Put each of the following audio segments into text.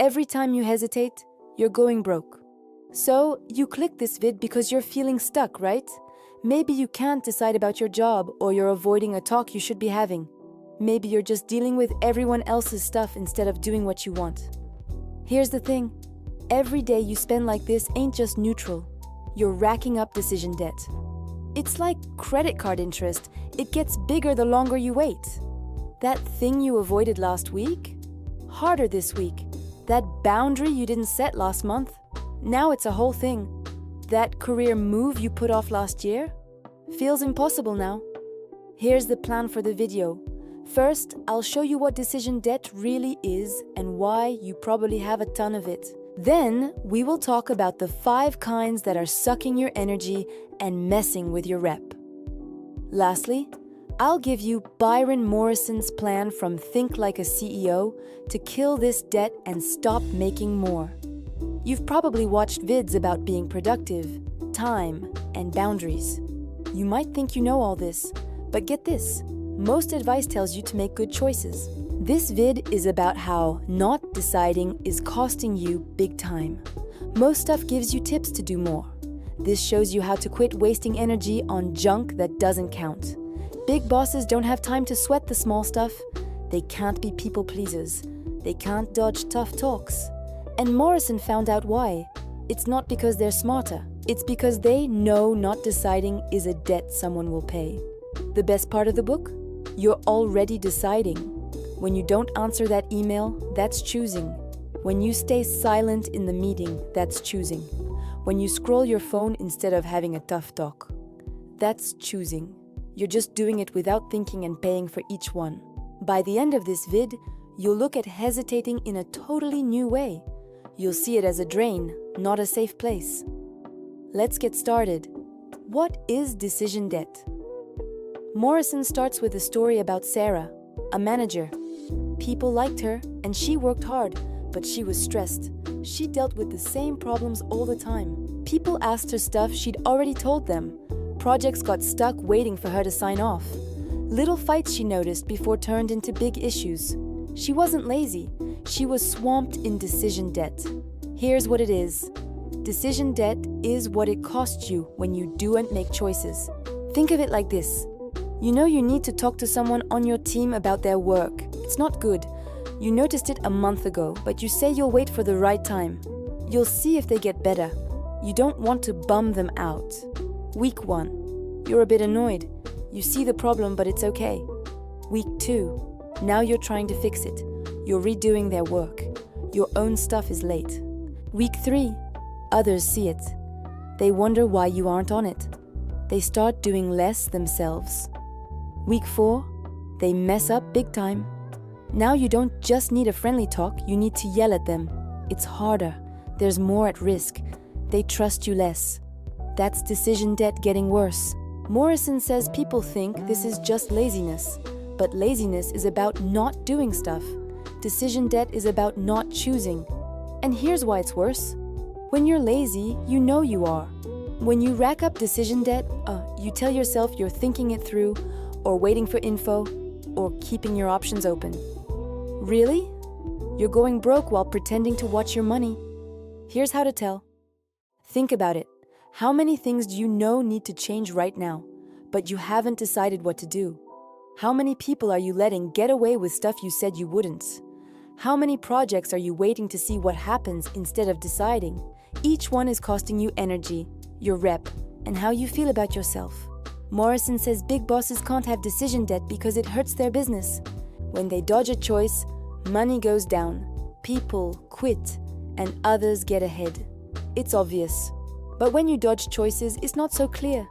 Every time you hesitate, you're going broke. So, you click this vid because you're feeling stuck, right? Maybe you can't decide about your job, or you're avoiding a talk you should be having. Maybe you're just dealing with everyone else's stuff instead of doing what you want. Here's the thing. Every day you spend like this ain't just neutral. You're racking up decision debt. It's like credit card interest. It gets bigger the longer you wait. That thing you avoided last week? Harder this week. That boundary you didn't set last month? Now it's a whole thing. That career move you put off last year? Feels impossible now. Here's the plan for the video. First, I'll show you what decision debt really is and why you probably have a ton of it. Then, we will talk about the 5 kinds that are sucking your energy and messing with your rep. Lastly, I'll give you Byron Morrison's plan from Think Like a CEO to kill this debt and stop making more. You've probably watched vids about being productive, time, and boundaries. You might think you know all this, but get this, most advice tells you to make good choices. This vid is about how not deciding is costing you big time. Most stuff gives you tips to do more. This shows you how to quit wasting energy on junk that doesn't count. Big bosses don't have time to sweat the small stuff. They can't be people pleasers. They can't dodge tough talks. And Morrison found out why. It's not because they're smarter. It's because they know not deciding is a debt someone will pay. The best part of the book? You're already deciding. When you don't answer that email, that's choosing. When you stay silent in the meeting, that's choosing. When you scroll your phone instead of having a tough talk, that's choosing. You're just doing it without thinking and paying for each one. By the end of this vid, you'll look at hesitating in a totally new way. You'll see it as a drain, not a safe place. Let's get started. What is decision debt? Morrison starts with a story about Sarah, a manager. People liked her, and she worked hard, but she was stressed. She dealt with the same problems all the time. People asked her stuff she'd already told them. Projects got stuck waiting for her to sign off. Little fights she noticed before turned into big issues. She wasn't lazy. She was swamped in decision debt. Here's what it is. Decision debt is what it costs you when you don't make choices. Think of it like this. You know you need to talk to someone on your team about their work. It's not good. You noticed it a month ago, but you say you'll wait for the right time. You'll see if they get better. You don't want to bum them out. Week 1. You're a bit annoyed. You see the problem, but it's okay. Week 2. Now you're trying to fix it. You're redoing their work. Your own stuff is late. Week 3. Others see it. They wonder why you aren't on it. They start doing less themselves. Week 4. They mess up big time. Now you don't just need a friendly talk, you need to yell at them. It's harder. There's more at risk. They trust you less. That's decision debt getting worse. Morrison says people think this is just laziness, but laziness is about not doing stuff. Decision debt is about not choosing. And here's why it's worse. When you're lazy, you know you are. When you rack up decision debt, you tell yourself you're thinking it through, or waiting for info, or keeping your options open. Really? You're going broke while pretending to watch your money. Here's how to tell. Think about it. How many things do you know need to change right now, but you haven't decided what to do? How many people are you letting get away with stuff you said you wouldn't? How many projects are you waiting to see what happens instead of deciding? Each one is costing you energy, your rep, and how you feel about yourself. Morrison says big bosses can't have decision debt because it hurts their business. When they dodge a choice, money goes down, people quit, and others get ahead. It's obvious. But when you dodge choices, it's not so clear.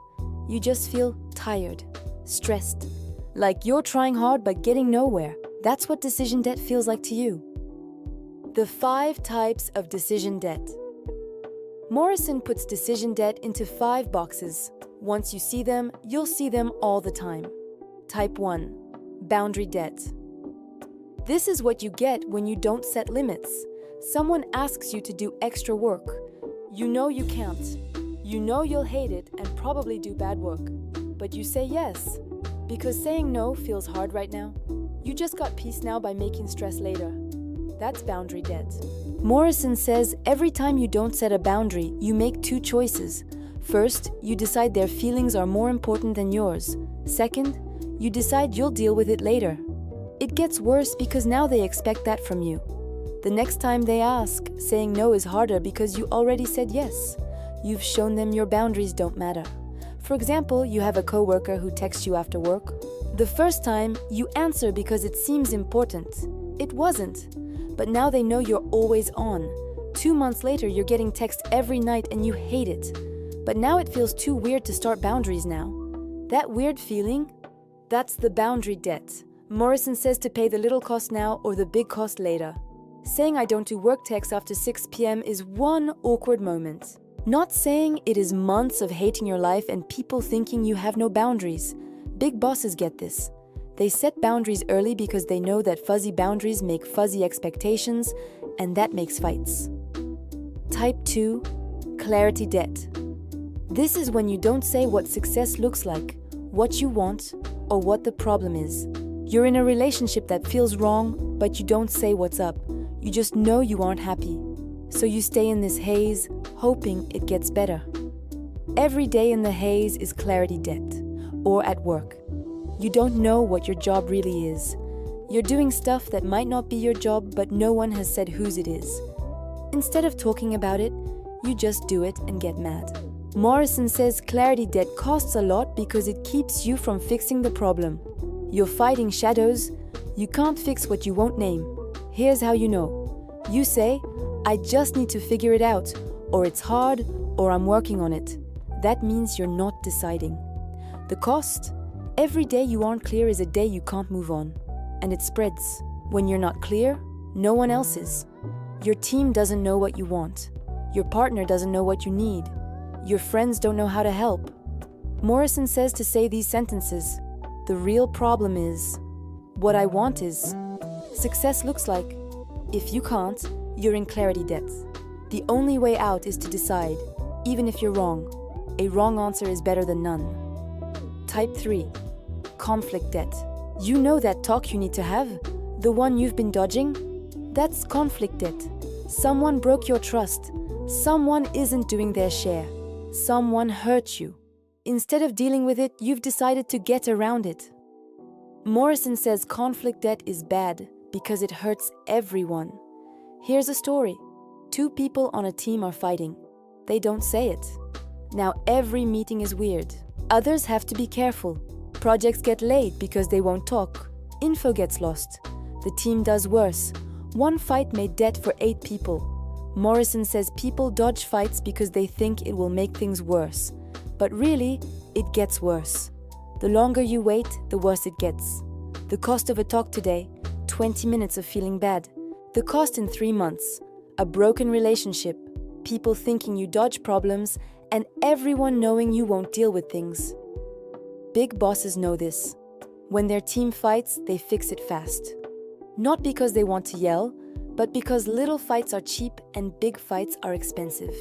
You just feel tired, stressed, like you're trying hard but getting nowhere. That's what decision debt feels like to you. The 5 types of decision debt. Morrison puts decision debt into 5 boxes. Once you see them, you'll see them all the time. Type 1. Boundary debt. This is what you get when you don't set limits. Someone asks you to do extra work. You know you can't. You know you'll hate it and probably do bad work. But you say yes, because saying no feels hard right now. You just got peace now by making stress later. That's boundary debt. Morrison says every time you don't set a boundary, you make two choices. First, you decide their feelings are more important than yours. Second, you decide you'll deal with it later. It gets worse because now they expect that from you. The next time they ask, saying no is harder because you already said yes. You've shown them your boundaries don't matter. For example, you have a coworker who texts you after work. The first time, you answer because it seems important. It wasn't. But now they know you're always on. 2 months later, you're getting text every night and you hate it. But now it feels too weird to start boundaries now. That weird feeling? That's the boundary debt. Morrison says to pay the little cost now or the big cost later. Saying I don't do work texts after 6 p.m. is one awkward moment. Not saying it is months of hating your life and people thinking you have no boundaries. Big bosses get this. They set boundaries early because they know that fuzzy boundaries make fuzzy expectations, and that makes fights. Type 2, clarity debt. This is when you don't say what success looks like, what you want, or what the problem is. You're in a relationship that feels wrong, but you don't say what's up. You just know you aren't happy. So you stay in this haze, hoping it gets better. Every day in the haze is clarity debt, or at work. You don't know what your job really is. You're doing stuff that might not be your job, but no one has said whose it is. Instead of talking about it, you just do it and get mad. Morrison says clarity debt costs a lot because it keeps you from fixing the problem. You're fighting shadows. You can't fix what you won't name. Here's how you know. You say, I just need to figure it out, or it's hard, or I'm working on it. That means you're not deciding. The cost? Every day you aren't clear is a day you can't move on. And it spreads. When you're not clear, no one else is. Your team doesn't know what you want. Your partner doesn't know what you need. Your friends don't know how to help. Morrison says to say these sentences. The real problem is, what I want is, success looks like. If you can't, you're in clarity debt. The only way out is to decide, even if you're wrong. A wrong answer is better than none. Type 3, conflict debt. You know that talk you need to have, the one you've been dodging? That's conflict debt. Someone broke your trust. Someone isn't doing their share. Someone hurt you. Instead of dealing with it, you've decided to get around it. Morrison says conflict debt is bad because it hurts everyone. Here's a story. 2 people on a team are fighting. They don't say it. Now every meeting is weird. Others have to be careful. Projects get late because they won't talk. Info gets lost. The team does worse. One fight made debt for 8 people. Morrison says people dodge fights because they think it will make things worse. But really, it gets worse. The longer you wait, the worse it gets. The cost of a talk today, 20 minutes of feeling bad. The cost in 3 months, a broken relationship, people thinking you dodge problems, and everyone knowing you won't deal with things. Big bosses know this. When their team fights, they fix it fast. Not because they want to yell, but because little fights are cheap and big fights are expensive.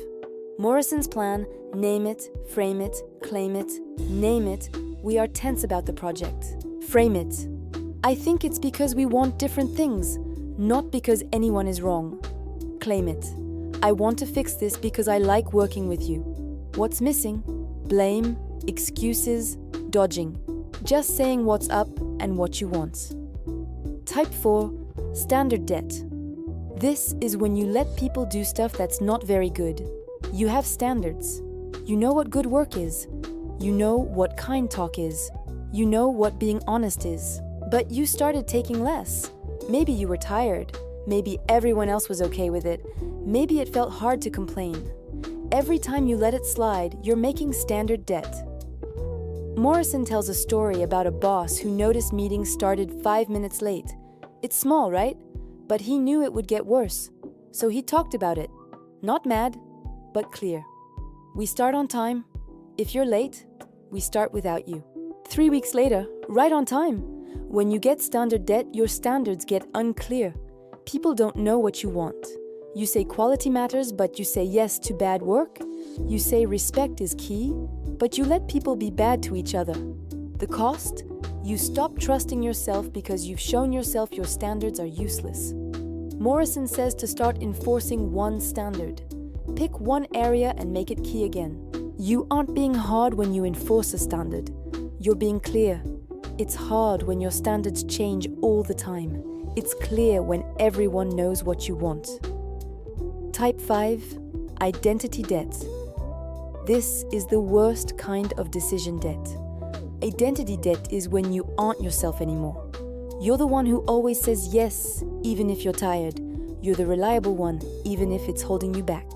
Morrison's plan, name it, frame it, claim it, name it, we are tense about the project. Frame it. I think it's because we want different things, not because anyone is wrong. Claim it. I want to fix this because I like working with you. What's missing? Blame, excuses, dodging. Just saying what's up and what you want. Type 4, standard debt. This is when you let people do stuff that's not very good. You have standards. You know what good work is. You know what kind talk is. You know what being honest is. But you started taking less. Maybe you were tired. Maybe everyone else was okay with it. Maybe it felt hard to complain. Every time you let it slide, you're making standard debt. Morrison tells a story about a boss who noticed meetings started 5 minutes late. It's small, right? But he knew it would get worse. So he talked about it. Not mad, but clear. We start on time. If you're late, we start without you. 3 weeks later, right on time. When you get standard debt, your standards get unclear. People don't know what you want. You say quality matters, but you say yes to bad work. You say respect is key, but you let people be bad to each other. The cost? You stop trusting yourself because you've shown yourself your standards are useless. Morrison says to start enforcing one standard. Pick one area and make it key again. You aren't being hard when you enforce a standard. You're being clear. It's hard when your standards change all the time. It's clear when everyone knows what you want. Type 5, identity debt. This is the worst kind of decision debt. Identity debt is when you aren't yourself anymore. You're the one who always says yes, even if you're tired. You're the reliable one, even if it's holding you back.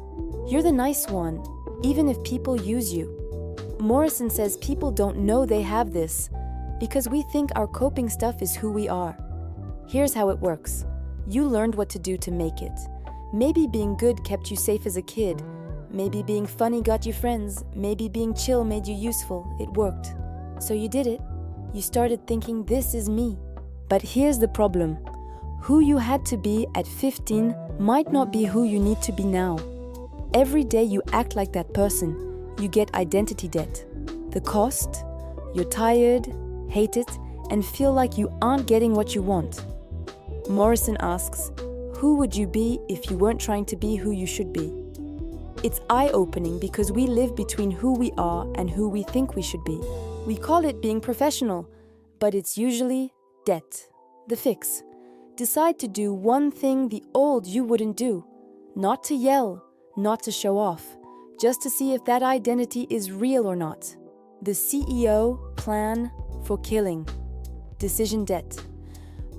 You're the nice one, even if people use you. Morrison says people don't know they have this because we think our coping stuff is who we are. Here's how it works. You learned what to do to make it. Maybe being good kept you safe as a kid. Maybe being funny got you friends. Maybe being chill made you useful. It worked. So you did it. You started thinking, this is me. But here's the problem. Who you had to be at 15 might not be who you need to be now. Every day you act like that person, you get identity debt. The cost? You're tired, hate it, and feel like you aren't getting what you want. Morrison asks, who would you be if you weren't trying to be who you should be? It's eye-opening because we live between who we are and who we think we should be. We call it being professional, but it's usually debt. The fix. Decide to do one thing the old you wouldn't do. Not to yell, not to show off, just to see if that identity is real or not. The CEO plan for killing. Decision debt.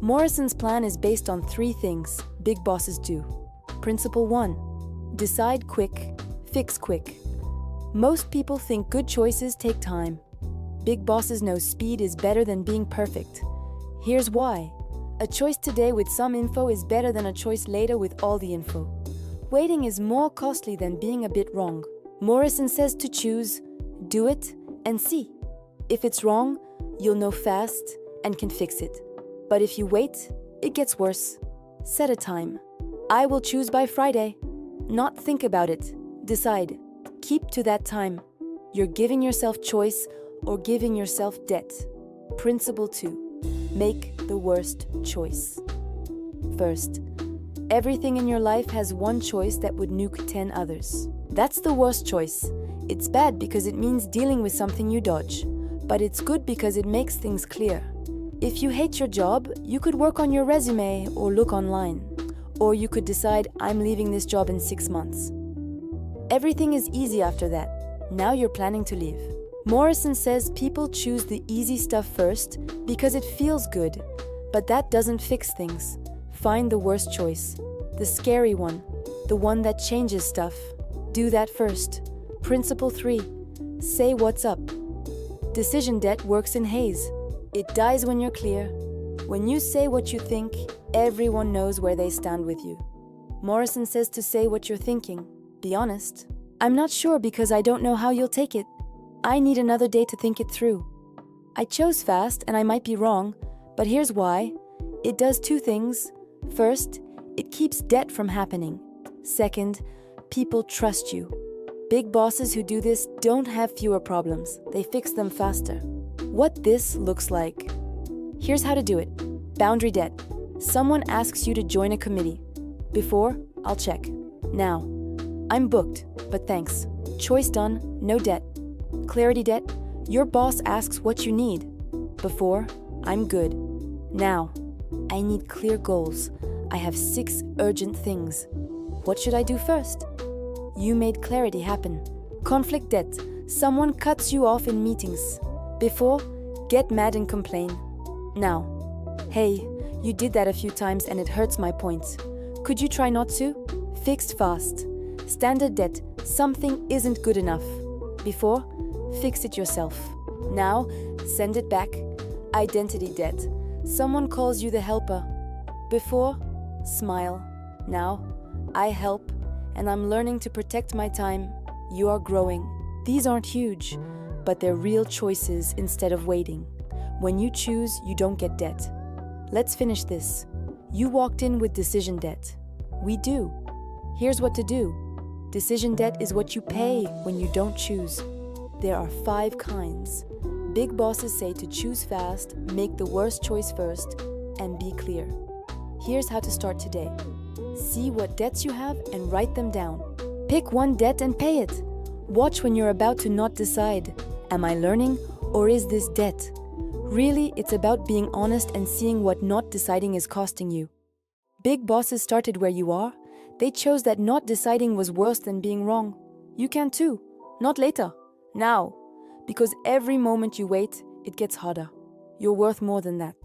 Morrison's plan is based on 3 things big bosses do. Principle 1. Decide quick, fix quick. Most people think good choices take time. Big bosses know speed is better than being perfect. Here's why. A choice today with some info is better than a choice later with all the info. Waiting is more costly than being a bit wrong. Morrison says to choose, do it, and see. If it's wrong, you'll know fast and can fix it. But if you wait, it gets worse. Set a time. I will choose by Friday. Not think about it. Decide. Keep to that time. You're giving yourself choice or giving yourself debt. Principle 2. Make the worst choice. First, everything in your life has one choice that would nuke 10 others. That's the worst choice. It's bad because it means dealing with something you dodge. But it's good because it makes things clear. If you hate your job, you could work on your resume or look online. Or you could decide, I'm leaving this job in 6 months. Everything is easy after that. Now you're planning to leave. Morrison says people choose the easy stuff first because it feels good. But that doesn't fix things. Find the worst choice. The scary one. The one that changes stuff. Do that first. Principle 3. Say what's up. Decision debt works in haze. It dies when you're clear. When you say what you think, everyone knows where they stand with you. Morrison says to say what you're thinking. Be honest. I'm not sure because I don't know how you'll take it. I need another day to think it through. I chose fast and I might be wrong, but here's why. It does 2 things. First, it keeps debt from happening. Second, people trust you. Big bosses who do this don't have fewer problems. They fix them faster. What this looks like. Here's how to do it. Boundary debt. Someone asks you to join a committee. Before, I'll check. Now, I'm booked, but thanks. Choice done, no debt. Clarity debt. Your boss asks what you need. Before, I'm good. Now, I need clear goals. I have 6 urgent things. What should I do first? You made clarity happen. Conflict debt. Someone cuts you off in meetings. Before, get mad and complain. Now, hey, you did that a few times and it hurts my points. Could you try not to? Fixed fast. Standard debt. Something isn't good enough. Before, fix it yourself. Now, send it back. Identity debt. Someone calls you the helper. Before, smile. Now, I help, and I'm learning to protect my time. You are growing. These aren't huge, but they're real choices instead of waiting. When you choose, you don't get debt. Let's finish this. You walked in with decision debt. We do. Here's what to do. Decision debt is what you pay when you don't choose. There are 5 kinds. Big bosses say to choose fast, make the worst choice first, and be clear. Here's how to start today. See what debts you have and write them down. Pick one debt and pay it. Watch when you're about to not decide. Am I learning or is this debt? Really, it's about being honest and seeing what not deciding is costing you. Big bosses started where you are. They chose that not deciding was worse than being wrong. You can too. Not later. Now. Because every moment you wait, it gets harder. You're worth more than that.